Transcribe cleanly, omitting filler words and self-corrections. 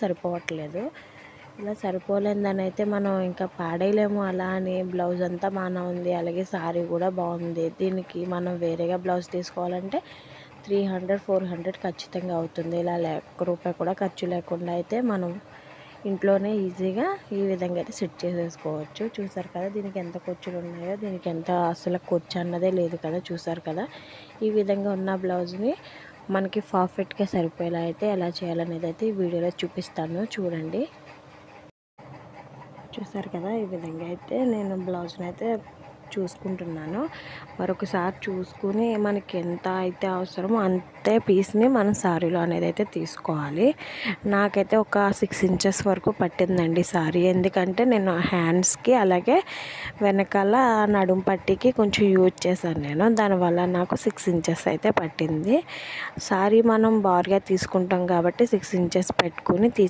సరిపోవట్లేదు. ఇలా సరిపోలేదని అయితే మనం ఇంకా పాడేయలేము. అలా అని బ్లౌజ్ అంతా బాగానే ఉంది, అలాగే శారీ కూడా బాగుంది, దీనికి మనం వేరేగా బ్లౌజ్ తీసుకోవాలంటే 300, 400 ఖచ్చితంగా అవుతుంది. ఇలా ఒక్క రూపాయి కూడా ఖర్చు లేకుండా అయితే మనం ఇంట్లోనే ఈజీగా ఈ విధంగా అయితే సెట్ చేసేసుకోవచ్చు. చూసారు కదా దీనికి ఎంత ఖర్చులు ఉన్నాయో, దీనికి ఎంత అసలు ఖర్చు అన్నదే లేదు కదా. చూసారు కదా ఈ విధంగా ఉన్న బ్లౌజ్ని మనకి పర్ఫెక్ట్గా సరిపోయేలా అయితే ఎలా చేయాలనేది అయితే ఈ వీడియోలో చూపిస్తాను, చూడండి. చూసారు కదా ఈ విధంగా అయితే నేను బ్లౌజ్ని అయితే చూసుకుంటున్నాను. మరొకసారి చూసుకుని మనకి ఎంత అయితే అవసరమో అంతే పీస్ని మనం శారీలో అనేది అయితే తీసుకోవాలి. నాకైతే ఒక 6 ఇంచెస్ వరకు పట్టిందండి శారీ. ఎందుకంటే నేను హ్యాండ్స్కి అలాగే వెనకాల నడుము పట్టికి కొంచెం యూజ్ చేశాను నేను, దానివల్ల నాకు 6 ఇంచెస్ అయితే పట్టింది. శారీ మనం బార్గా తీసుకుంటాం కాబట్టి 6 ఇంచెస్ పెట్టుకుని